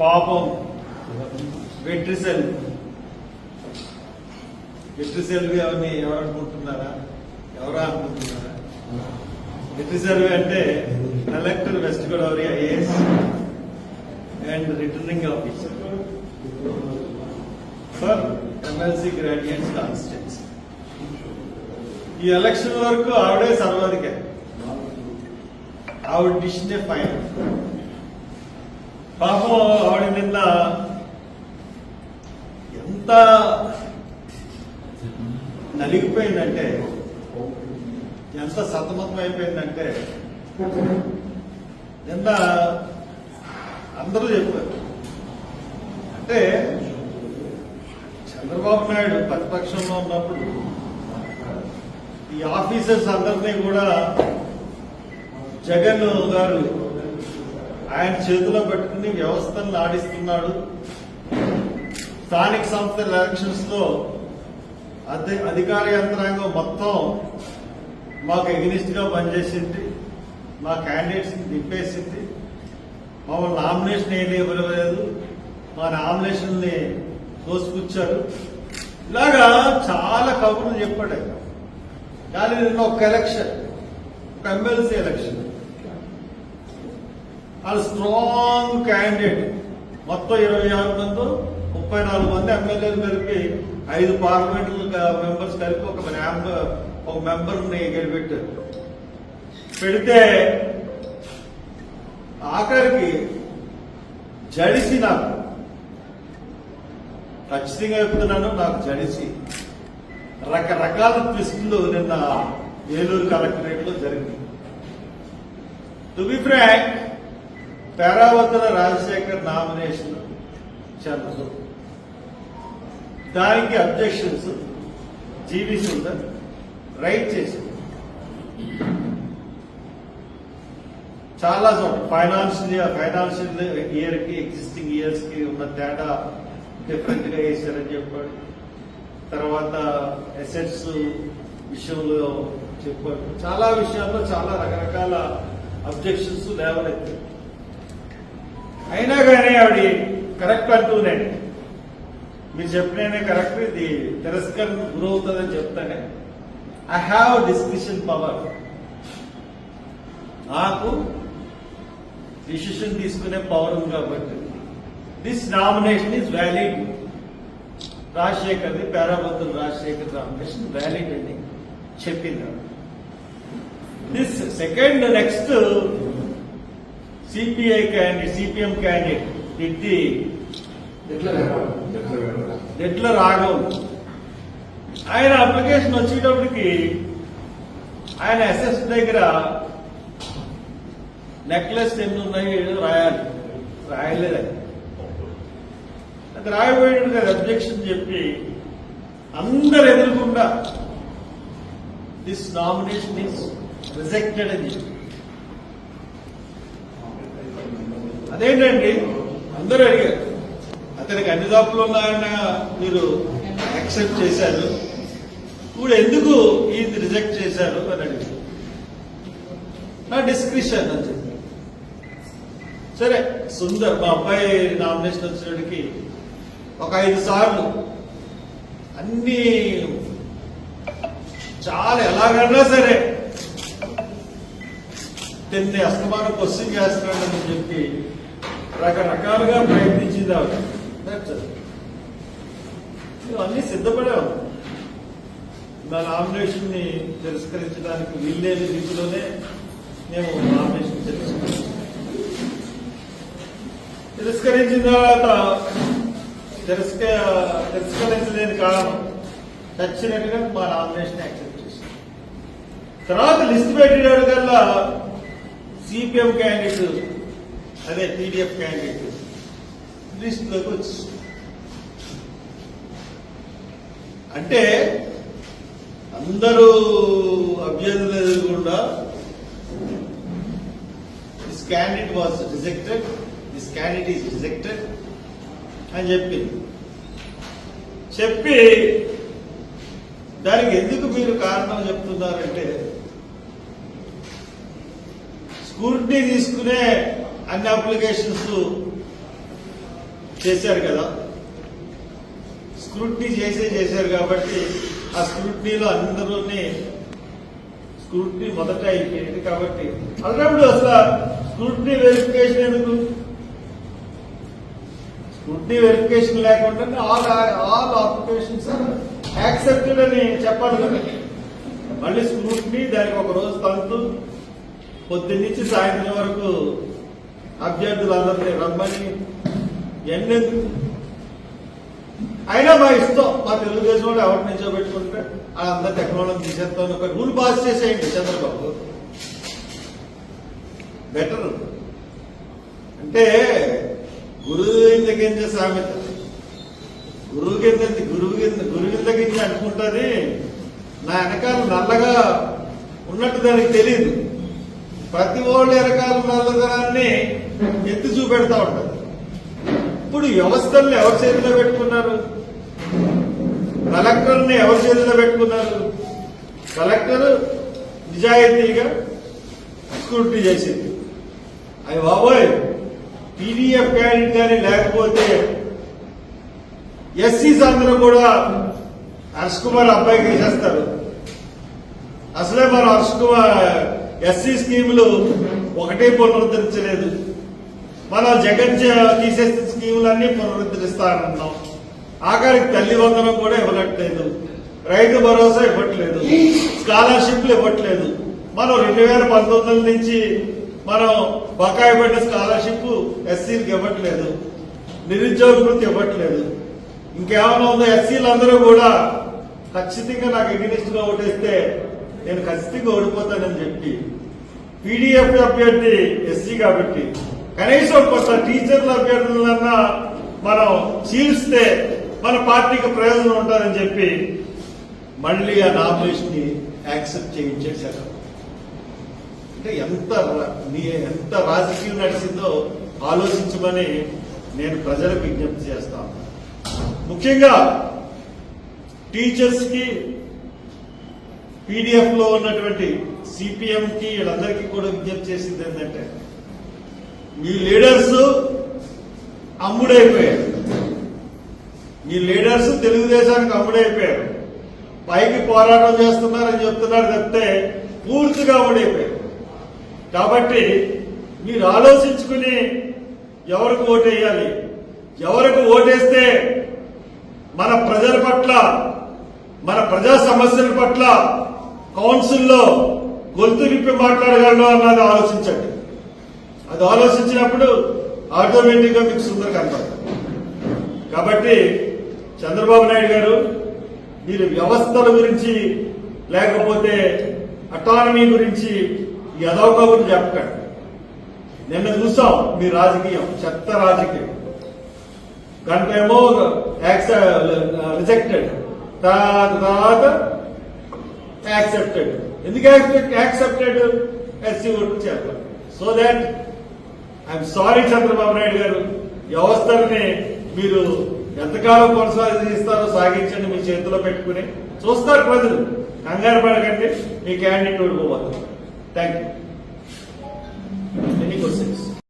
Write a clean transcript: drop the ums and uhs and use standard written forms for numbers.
పాపం వెట్రిసెల్ అవన్నీ ఎవరు అనుకుంటున్నారా? ఎవరా అనుకుంటున్నారా? వెట్రిసెల్ అంటే collector west Godavari IAS and returning officer for MLC graduates constituency. ఈ ఎలక్షన్ వరకు ఆవిడే సర్వాధికారి. ఆవిడ డిసిషనే ఫైనల్. పాపం ఆవిడ నిన్న ఎంత నలిగిపోయిందంటే, ఎంత సతమతం అయిపోయిందంటే, నిన్న అందరూ చెప్పారు. అంటే చంద్రబాబు నాయుడు ప్రతిపక్షంలో ఉన్నప్పుడు ఈ ఆఫీసర్స్ అందరినీ కూడా జగన్ గారు ఆయన చేతిలో పెట్టుకుని వ్యవస్థను ఆడిస్తున్నాడు. స్థానిక సంస్థల ఎలక్షన్స్ లో అధికార యంత్రాంగం మొత్తం మాకు ఎగ్నిస్ట్ గా పనిచేసింది, మా క్యాండిడేట్స్ ని దింపేసింది, మమ్మల్ని నామినేషన్ ఏమీ ఇవ్వలేదు, మా నామినేషన్ ని తోసిపుచ్చారు. ఇలాగా చాలా కబుర్లు చెప్పాడు. కానీ నిన్న ఒక ఎలక్షన్, ఒక ఎమ్మెల్సీ ఎలక్షన్, వాళ్ళు స్ట్రాంగ్ క్యాండిడేట్ మొత్తం 26 మంది, 34 మంది ఎమ్మెల్యేలు కలిపి 5 పార్లమెంట్ మెంబర్స్ కలిపి ఒక మెంబర్ని గెలిపెట్టారు. పెడితే ఆఖరికి జడిసి, నాకు ఖచ్చితంగా చెప్తున్నాను, నాకు జడిసి రకరకాల ట్విస్టులు నిన్న ఏలూరు కలెక్టరేట్ లో జరిగింది. To be frank, Peravatula Rajasekhar nomination చెందదు. దానికి అబ్జెక్షన్స్ జీవీ సుందర్ రైట్ చేసింది. చాలా చోట్ల ఫైనాన్షియల్ ఇయర్ కి ఎగ్జిస్టింగ్ ఇయర్స్ కి ఉన్న తేడా డిఫరెంట్ గా వేశారని చెప్పాడు. తర్వాత అసెట్స్ విషయంలో చెప్పాడు. చాలా విషయాల్లో చాలా రకరకాల అబ్జెక్షన్స్ లేవనెత్తారు. అయినా కానీ ఆవిడ కరెక్ట్ అంటూనే, మీరు చెప్పినే కరెక్ట్, ఇది తిరస్కరణ గురవుతుందని చెప్తానే, ఐ హ్యావ్ డిస్కషన్ పవర్, నాకు డిసిషన్ తీసుకునే పవర్ ఉంది కాబట్టి దిస్ నామినేషన్ ఈజ్ వ్యాలిడ్. రాజశేఖర్ది, పేరావతుల రాజశేఖర్ నామినేషన్ వ్యాలిడ్ అని చెప్పింది. This second next CPM candidate Dedla Raghav, ఆయన అప్లికేషన్ వచ్చేటప్పటికి ఆయన ఎస్ఎస్ దగ్గర నెక్లెస్ ఎన్ని ఉన్నాయి రాయలేదు. అది రాయబోయేది కదా, అబ్జెక్షన్ చెప్పి అందరు ఎదురుకుండా దిస్ నామినేషన్ ఈజ్ రిజెక్టెడ్ అని చెప్పి. అదేంటండి, అందరూ అడిగారు, అతనికి అన్ని తప్పులు ఉన్నాయన్న మీరు యాక్సెప్ట్ చేశారు, ఇప్పుడు ఎందుకు ఇది రిజెక్ట్ చేశారు అని అడిగారు. నా డిస్క్రిప్షన్ అని చెప్పి. సరే, సుందర్ మా అబ్బాయి నామినేషన్ వచ్చినడికి ఒక 5 సార్లు అన్ని చాలా ఎలాగన్నా సరే తిన్ని అస్తమానం క్వశ్చన్ చేస్తున్నాడని చెప్పి రకరకాలుగా ప్రయత్నించింది ఆవిడ. అన్ని సిద్ధపడాము. నా నామినేషన్ ని తిరస్కరించడానికి వీల్లేని రీతిలోనే మేము నామినేషన్ తిరస్కరించిన తర్వాత తిరస్కరించలేని కారణం ఖచ్చితంగా మా నామినేషన్ యాక్సెప్ట్ చేశారు. తర్వాత లిస్ట్ పెట్టేవాడు కల్లా సిపిఎం క్యాండిడేట్, అదే టీడీఎఫ్ క్యాండిడేట్ లిస్టులోకి వచ్చి, అంటే అందరూ అభ్యర్థులు ఎదురుకుండా this candidate was rejected, this candidate is rejected అని చెప్పి దానికి ఎందుకు మీరు కారణం చెప్తున్నారంటే, స్క్రూటినీ తీసుకునే అన్ని అప్లికేషన్స్ చేశారు కదా. స్క్రూటినీ చేశారు కాబట్టి ఆ స్క్రూటినీలో అందరూని స్క్రూటినీ మొదట అయిపోయింది కాబట్టి అలాంటి అసలు స్క్రూటినీ వెరిఫికేషన్ ఎందుకు? స్క్రూటినీ వెరిఫికేషన్ లేకుండా ఆల్ అప్లికేషన్స్ యాక్సెప్టెడ్ అని చెప్పాలి కదా. మళ్ళీ స్క్రూటినీ దానికి ఒక రోజు తంతు పొద్దున్నుంచి సాయంత్రం వరకు అభ్యర్థులందరినీ రమ్మని ఎన్నెందుకు? అయినా మా ఇష్టం, మా తెలుగుదేశం వాళ్ళు ఎవరి నుంచో పెట్టుకుంటే అందరు టెక్నాలజీ తీసేస్తాం ఒక రూల్ పాస్ చేసేయండి చంద్రబాబు, బెటర్. అంటే గురువు గింజ సామెత, గురువు గింజ అనుకుంటుంది నా వెనకాల నల్లగా ఉన్నట్టు దానికి తెలియదు. ప్రతి ఓళ్ళు వెనకాల నల్లదనాన్ని ఎత్తి చూపెడతా ఉంటుంది. ఇప్పుడు వ్యవస్థల్ని ఎవరి చేతిలో పెట్టుకున్నారు? కలెక్టర్ని ఎవరి చేతిలో పెట్టుకున్నారు? కలెక్టర్ నిజాయితీగా స్క్రూటినీ చేసింది. అవి బాబోయ్ పీడీఎఫ్ క్యాడెట్ కానీ లేకపోతే ఎస్సీస్ అందరూ కూడా హర్ష్ కుమార్ అబ్బాయికి తీసేస్తారు. అసలే మనం హర్ష్ కుమార్ ఎస్సీ స్కీములు ఒకటే పునరుద్ధరించలేదు. మనం జగన్ తీసేసిన స్కీములన్నీ పునరుద్ధరిస్తానన్నాం. ఆఖరికి తల్లి వందనం కూడా ఇవ్వట్లేదు, రైతు భరోసా ఇవ్వట్లేదు, స్కాలర్షిప్లు ఇవ్వట్లేదు. మనం 2019 నుంచి మనం బకాయి పడిన స్కాలర్షిప్ ఎస్సీలకు ఇవ్వట్లేదు, నిరుద్యోగ వృత్తి ఇవ్వట్లేదు. ఇంకేమైనా ఉందో? ఎస్సీలందరూ కూడా ఖచ్చితంగా నాకు ఎగ్నిస్ట్ గా ఓటేస్తే నేను ఖచ్చితంగా ఓడిపోతానని చెప్పి పీడీఎఫ్ అభ్యర్థి ఎస్సీ కాబట్టి కనీసం కొంత టీచర్ల అభ్యర్థులన్నా మనం చీల్స్తే మన పార్టీకి ప్రయోజనం ఉంటుందని చెప్పి మళ్ళీ ఆ నామినేషన్ ని యాక్సెప్ట్ చేయించేశారు. అంటే ఎంత రాజకీయం నడిచిందో ఆలోచించమని నేను ప్రజలకు విజ్ఞప్తి చేస్తాను. ముఖ్యంగా టీచర్స్ కి, పీడీఎఫ్ లో ఉన్నటువంటి సిపిఎం కి వీళ్ళందరికీ కూడా విజ్ఞప్తి చేసింది ఏంటంటే మీ లీడర్స్ అమ్ముడైపోయారు. మీ లీడర్స్ తెలుగుదేశానికి అమ్ముడైపోయారు. పైకి పోరాటం చేస్తున్నారని చెప్తున్నారు తప్పితే పూర్తిగా అమ్ముడైపోయారు. కాబట్టి మీరు ఆలోచించుకుని ఎవరికి ఓటేయాలి, ఎవరికి ఓటేస్తే మన ప్రజల పట్ల, మన ప్రజా సమస్యల పట్ల కౌన్సిల్లో గొంతు విప్పి మాట్లాడగలను అన్నది ఆలోచించండి. అది ఆలోచించినప్పుడు ఆటోమేటిక్ గా మీకు సుందర కనపడుతుంది. కాబట్టి చంద్రబాబు నాయుడు గారు మీరు వ్యవస్థల గురించి లేకపోతే అటానమీ గురించి యథోక గురించి చెప్పకండి. నిన్న చూసాం మీ రాజకీయం, చెత్త రాజకీయం. గంటేమో రిజెక్టెడ్, తర్వాత యాక్సెప్టెడ్. ఎందుకు యాక్సెప్టెడ్? ఎస్సీ ఓటు చెప్పాలి. So that I'm sorry Chandrababu Naidu గారు, వ్యవస్థలని మీరు ఎంతకాలం కొనసాగిస్తారో సాగించండి. మీ చేతిలో పెట్టుకుని చూస్తారు ప్రజలు. కంగారు పడకండి, మీ క్యాండిడేట్ ఓడిపోవాలి. Thank you. Any questions?